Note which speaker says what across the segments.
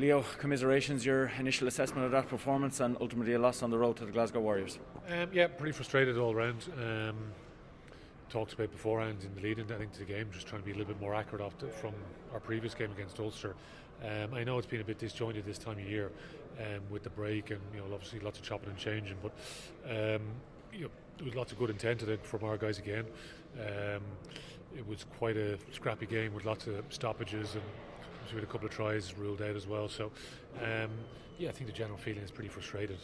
Speaker 1: Leo, commiserations, your initial assessment of that performance and ultimately a loss on the road to the Glasgow Warriors.
Speaker 2: Yeah, pretty frustrated all round. Talked about beforehand in the lead-in, I think, to the game, just trying to be a little bit more accurate from our previous game against Ulster. I know it's been a bit disjointed this time of year with the break and obviously lots of chopping and changing, but there was lots of good intent in it from our guys again. It was quite a scrappy game with lots of stoppages and we had a couple of tries ruled out as well. So I think the general feeling is pretty frustrated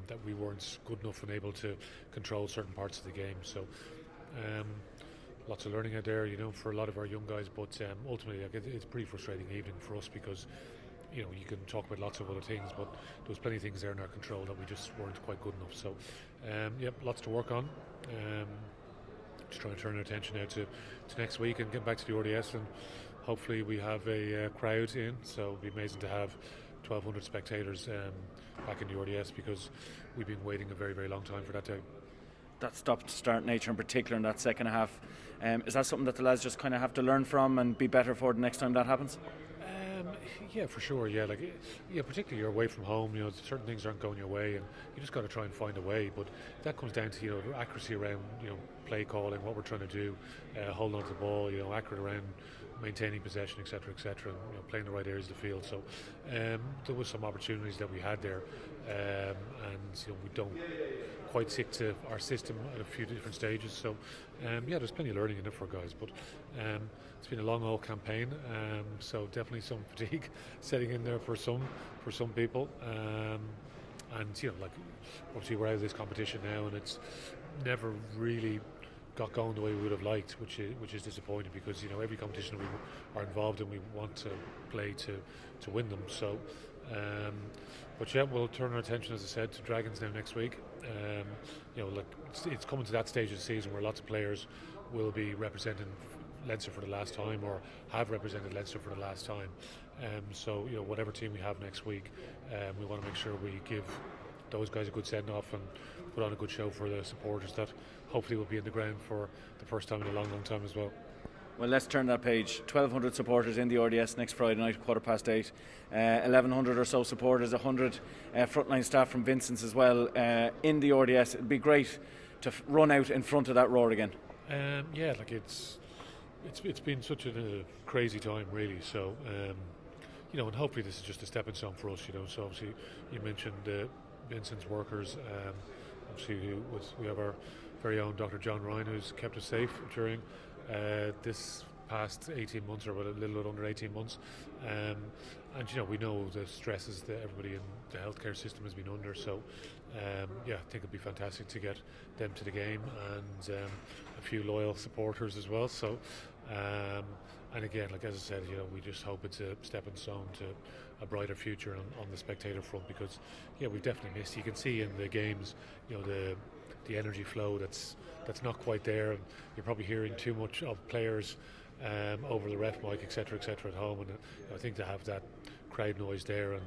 Speaker 2: that we weren't good enough and able to control certain parts of the game. So lots of learning out there, for a lot of our young guys, but ultimately it's a pretty frustrating evening for us because you can talk about lots of other things, but there was plenty of things there in our control that we just weren't quite good enough. So lots to work on. Just trying to turn our attention now to next week and get back to the RDS, and hopefully we have a crowd in, so it'd be amazing to have 1,200 spectators back in the RDS because we've been waiting a very, very long time for that day.
Speaker 1: That stop-start nature in particular in that second half, is that something that the lads just kind of have to learn from and be better for the next time that happens?
Speaker 2: Yeah, for sure. Yeah, particularly you're away from home. Certain things aren't going your way, and you just got to try and find a way. But that comes down to accuracy around play calling, what we're trying to do, holding on to the ball, accurate around maintaining possession, etc., etc. And playing the right areas of the field. So there was some opportunities that we had there, and we don't quite stick to our system at a few different stages. So there's plenty of learning in it for guys, but it's been a long old campaign, so definitely some fatigue setting in there for some people, and obviously we're out of this competition now, and it's never really got going the way we would have liked, which is disappointing because every competition we are involved in we want to play to win them. So we'll turn our attention, as I said, to Dragons now next week. It's coming to that stage of the season where lots of players will be representing Leinster for the last time or have represented Leinster for the last time. So whatever team we have next week, we want to make sure we give those guys a good send-off and put on a good show for the supporters that hopefully will be in the ground for the first time in a long, long time as well.
Speaker 1: Well, let's turn that page. 1,200 supporters in the RDS next Friday night, 8:15. 1,100 or so supporters, 100 frontline staff from Vincent's as well in the RDS. It'd be great to run out in front of that roar again.
Speaker 2: It's been such a crazy time, really. So and hopefully this is just a stepping stone for us. So obviously you mentioned Vincent's workers. Obviously we have our very own Dr. John Ryan, who's kept us safe during this past 18 months, or a little bit under 18 months, and we know the stresses that everybody in the healthcare system has been under. So I think it'd be fantastic to get them to the game and a few loyal supporters as well. So and again, as I said, we just hope it's a stepping stone to a brighter future on the spectator front, because we've definitely missed. You can see in the games, the energy flow that's not quite there, and you're probably hearing too much of players over the ref mic, etc., at home, and I think to have that crowd noise there and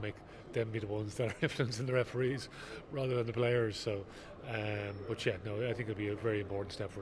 Speaker 2: make them be the ones that are influencing the referees rather than the players. So I think it'll be a very important step for us.